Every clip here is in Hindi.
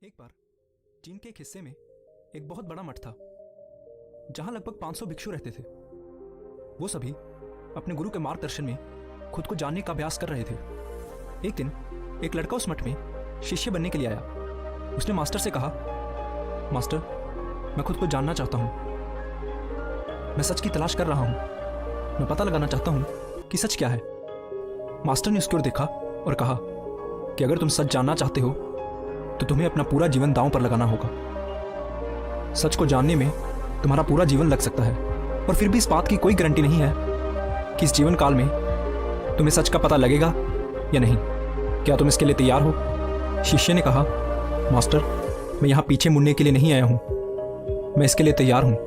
एक बार चीन के एक हिस्से में एक बहुत बड़ा मठ था जहां लगभग 500 भिक्षु रहते थे। वो सभी अपने गुरु के मार्गदर्शन में खुद को जानने का अभ्यास कर रहे थे। एक दिन एक लड़का उस मठ में शिष्य बनने के लिए आया। उसने मास्टर से कहा, मास्टर, मैं खुद को जानना चाहता हूं। मैं सच की तलाश कर रहा हूं। मैं पता लगाना चाहता हूं कि सच क्या है। मास्टर ने उसकी ओर देखा और कहा कि अगर तुम सच जानना चाहते हो तो तुम्हें अपना पूरा जीवन दांव पर लगाना होगा। सच को जानने में तुम्हारा पूरा जीवन लग सकता है और फिर भी इस बात की कोई गारंटी नहीं है कि इस जीवन काल में तुम्हें सच का पता लगेगा या नहीं। क्या तुम इसके लिए तैयार हो? शिष्य ने कहा, मास्टर, मैं यहाँ पीछे मुड़ने के लिए नहीं आया हूँ, मैं इसके लिए तैयार हूँ।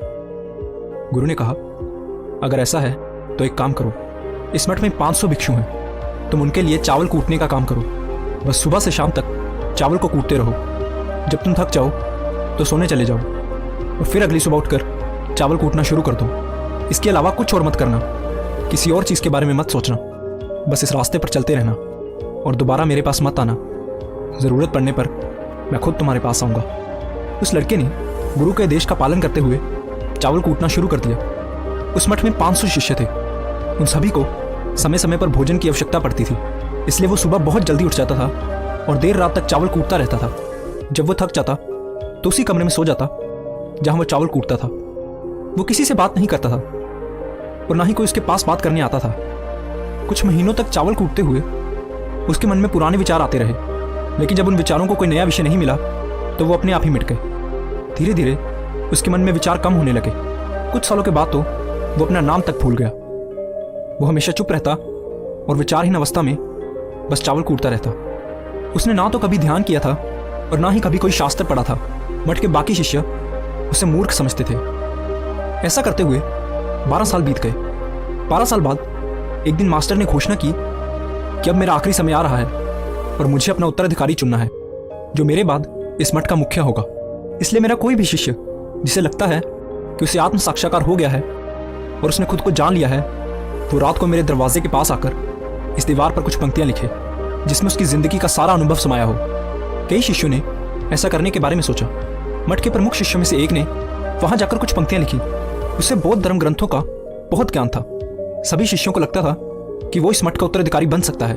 गुरु ने कहा, अगर ऐसा है तो एक काम करो, इस मठ में 500 भिक्षु हैं, तुम उनके लिए चावल कूटने का काम करो। बस सुबह से शाम तक चावल को कूटते रहो। जब तुम थक जाओ तो सोने चले जाओ और फिर अगली सुबह उठकर चावल कूटना शुरू कर दो। इसके अलावा कुछ और मत करना, किसी और चीज़ के बारे में मत सोचना। बस इस रास्ते पर चलते रहना और दोबारा मेरे पास मत आना। ज़रूरत पड़ने पर मैं खुद तुम्हारे पास आऊँगा। उस लड़के ने गुरु के आदेश का पालन करते हुए चावल कूटना शुरू कर दिया। उस मठ में 500 शिष्य थे। उन सभी को समय समय पर भोजन की आवश्यकता पड़ती थी, इसलिए वो सुबह बहुत जल्दी उठ जाता था और देर रात तक चावल कूटता रहता था। जब वो थक जाता तो उसी कमरे में सो जाता जहां वो चावल कूटता था। वो किसी से बात नहीं करता था और ना ही कोई उसके पास बात करने आता था। कुछ महीनों तक चावल कूटते हुए उसके मन में पुराने विचार आते रहे, लेकिन जब उन विचारों को कोई नया विषय नहीं मिला तो वो अपने आप ही मिट गए। धीरे धीरे उसके मन में विचार कम होने लगे। कुछ सालों के बाद तो वो अपना नाम तक भूल गया। वो हमेशा चुप रहता और विचारहीन अवस्था में बस चावल कूटता रहता। उसने ना तो कभी ध्यान किया था और ना ही कभी कोई शास्त्र पढ़ा था। मठ के बाकी शिष्य उसे मूर्ख समझते थे। ऐसा करते हुए 12 साल बीत गए। 12 साल बाद एक दिन मास्टर ने घोषणा की कि अब मेरा आखिरी समय आ रहा है और मुझे अपना उत्तराधिकारी चुनना है, जो मेरे बाद इस मठ का मुखिया होगा। इसलिए मेरा कोई भी शिष्य जिसे लगता है कि उसे आत्म साक्षात्कार हो गया है और उसने खुद को जान लिया है, वो रात को मेरे दरवाजे के पास आकर इस दीवार पर कुछ पंक्तियां लिखे जिसमें उसकी जिंदगी का सारा अनुभव समाया हो। कई शिष्यों ने ऐसा करने के बारे में सोचा। मठ के प्रमुख शिष्यों में से एक ने वहां जाकर कुछ पंक्तियां लिखी। उसे बौद्ध धर्म ग्रंथों का बहुत ज्ञान था। सभी शिष्यों को लगता था कि वो इस मठ का उत्तराधिकारी बन सकता है।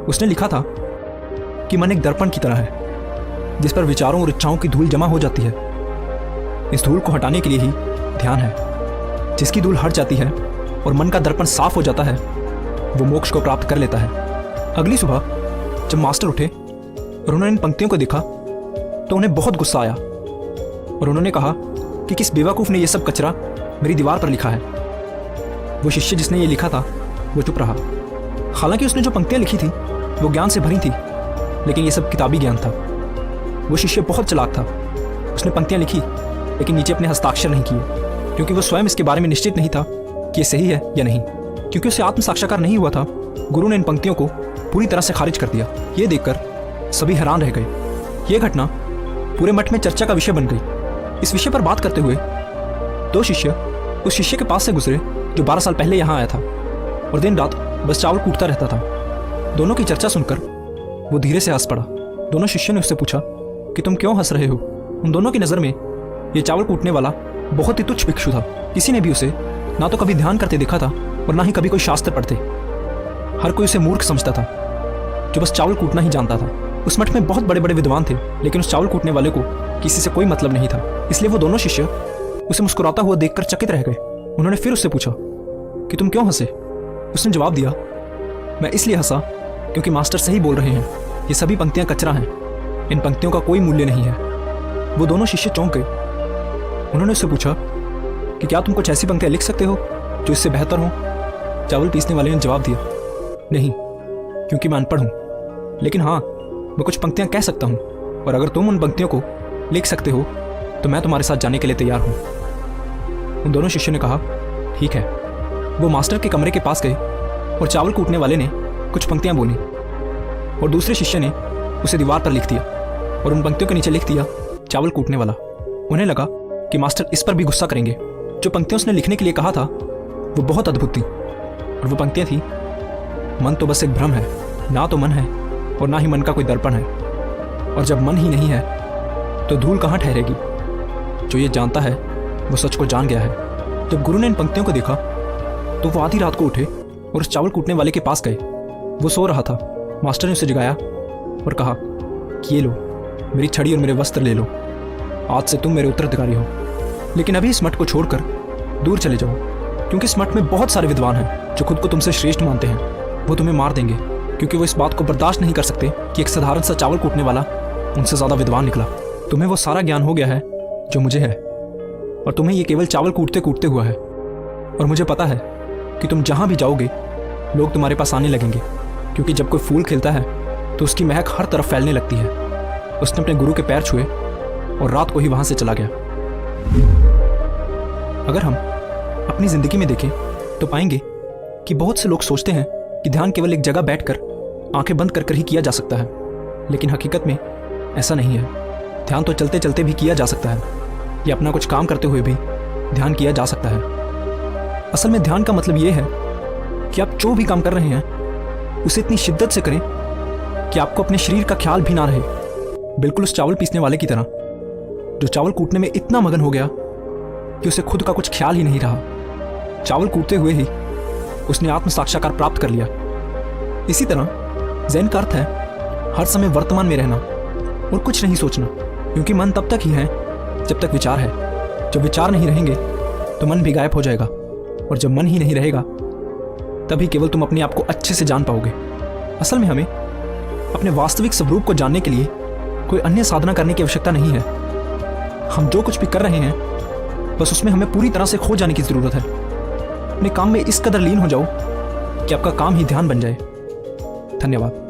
उसने लिखा था कि मन एक दर्पण की तरह है जिस पर विचारों और इच्छाओं की धूल जमा हो जाती है। इस धूल को हटाने के लिए ही ध्यान है। जिसकी धूल हट जाती है और मन का दर्पण साफ हो जाता है, वो मोक्ष को प्राप्त कर लेता है। अगली सुबह जब मास्टर उठे और उन्होंने इन पंक्तियों को देखा तो उन्हें बहुत गुस्सा आया और उन्होंने कहा कि किस बेवकूफ़ ने यह सब कचरा मेरी दीवार पर लिखा है। वो शिष्य जिसने ये लिखा था वो चुप रहा। हालांकि उसने जो पंक्तियां लिखी थी वो ज्ञान से भरी थी, लेकिन ये सब किताबी ज्ञान था। वो शिष्य बहुत चालाक था। उसने पंक्तियां लिखी लेकिन नीचे अपने हस्ताक्षर नहीं किए, क्योंकि वो स्वयं इसके बारे में निश्चित नहीं था कि ये सही है या नहीं। क्योंकि उसे आत्म साक्षात्कार नहीं हुआ था, गुरु ने इन पंक्तियों को पूरी तरह से खारिज कर दिया। ये देखकर सभी हैरान रह गए। ये घटना पूरे मठ में चर्चा का विषय बन गई। इस विषय पर बात करते हुए 2 शिष्य उस शिष्य के पास से गुजरे जो 12 साल पहले यहाँ आया था और दिन रात बस चावल कूटता रहता था। दोनों की चर्चा सुनकर वो धीरे से हंस पड़ा। दोनों शिष्यों ने उससे पूछा कि तुम क्यों हंस रहे हो? उन दोनों की नज़र में ये चावल कूटने वाला बहुत ही तुच्छ भिक्षु था। किसी ने भी उसे ना तो कभी ध्यान करते देखा था और ना ही कभी कोई शास्त्र पढ़ते। हर कोई उसे मूर्ख समझता था जो बस चावल कूटना ही जानता था। उस मठ में बहुत बड़े बड़े विद्वान थे, लेकिन उस चावल कूटने वाले को किसी से कोई मतलब नहीं था। इसलिए वो दोनों शिष्य उसे मुस्कुराता हुआ देखकर चकित रह गए। उन्होंने फिर उससे पूछा कि तुम क्यों हंसे? उसने जवाब दिया, मैं इसलिए हंसा क्योंकि मास्टर सही बोल रहे हैं। ये सभी पंक्तियां कचरा हैं। इन पंक्तियों का कोई मूल्य नहीं है। वो दोनों शिष्य चौंक गए। उन्होंने उससे पूछा कि क्या तुम कुछ ऐसी पंक्तियां लिख सकते हो जो इससे बेहतर हो? चावल पीसने वाले ने जवाब दिया, नहीं, क्योंकि मैं अनपढ़ हूँ। लेकिन हाँ, मैं कुछ पंक्तियां कह सकता हूँ और अगर तुम उन पंक्तियों को लिख सकते हो तो मैं तुम्हारे साथ जाने के लिए तैयार हूँ। उन दोनों शिष्यों ने कहा, ठीक है। वो मास्टर के कमरे के पास गए और चावल कूटने वाले ने कुछ पंक्तियां बोली और दूसरे शिष्य ने उसे दीवार पर लिख दिया और उन पंक्तियों के नीचे लिख दिया, चावल कूटने वाला। उन्हें लगा कि मास्टर इस पर भी गुस्सा करेंगे। जो पंक्तियां उसने लिखने के लिए कहा था वो बहुत अद्भुत थी और वो पंक्तियां थी, मन तो बस एक भ्रम है, ना तो मन है और ना ही मन का कोई दर्पण है। और जब मन ही नहीं है तो धूल कहाँ ठहरेगी। जो ये जानता है वो सच को जान गया है। जब गुरु ने इन पंक्तियों को देखा तो वो आधी रात को उठे और उस चावल कूटने वाले के पास गए। वो सो रहा था। मास्टर ने उसे जगाया और कहा कि ये लो, मेरी छड़ी और मेरे वस्त्र ले लो, आज से तुम मेरे उत्तराधिकारी हो। लेकिन अभी इस मठ को छोड़कर दूर चले जाओ, क्योंकि इस मठ में बहुत सारे विद्वान हैं जो खुद को तुमसे श्रेष्ठ मानते हैं। वो तुम्हें मार देंगे, क्योंकि वो इस बात को बर्दाश्त नहीं कर सकते कि एक साधारण सा चावल कूटने वाला उनसे ज़्यादा विद्वान निकला। तुम्हें वो सारा ज्ञान हो गया है जो मुझे है, और तुम्हें ये केवल चावल कूटते कूटते हुआ है। और मुझे पता है कि तुम जहाँ भी जाओगे लोग तुम्हारे पास आने लगेंगे, क्योंकि जब कोई फूल खिलता है तो उसकी महक हर तरफ फैलने लगती है। उसने अपने गुरु के पैर छुए और रात को ही वहाँ से चला गया। अगर हम अपनी ज़िंदगी में देखें तो पाएंगे कि बहुत से लोग सोचते हैं कि ध्यान केवल एक जगह बैठकर आंखें बंद कर कर ही किया जा सकता है, लेकिन हकीकत में ऐसा नहीं है। ध्यान तो चलते चलते भी किया जा सकता है, या अपना कुछ काम करते हुए भी ध्यान किया जा सकता है। असल में ध्यान का मतलब ये है कि आप जो भी काम कर रहे हैं उसे इतनी शिद्दत से करें कि आपको अपने शरीर का ख्याल भी ना रहे। बिल्कुल उस चावल पीसने वाले की तरह, जो चावल कूटने में इतना मगन हो गया कि उसे खुद का कुछ ख्याल ही नहीं रहा। चावल कूटते हुए ही उसने आत्म साक्षात्कार प्राप्त कर लिया। इसी तरह ज़ेन का अर्थ है हर समय वर्तमान में रहना और कुछ नहीं सोचना, क्योंकि मन तब तक ही है जब तक विचार है। जब विचार नहीं रहेंगे तो मन भी गायब हो जाएगा, और जब मन ही नहीं रहेगा तभी केवल तुम अपने आप को अच्छे से जान पाओगे। असल में हमें अपने वास्तविक स्वरूप को जानने के लिए कोई अन्य साधना करने की आवश्यकता नहीं है। हम जो कुछ भी कर रहे हैं बस उसमें हमें पूरी तरह से खो जाने की ज़रूरत है। अपने काम में इस कदर लीन हो जाओ कि आपका काम ही ध्यान बन जाए। धन्यवाद।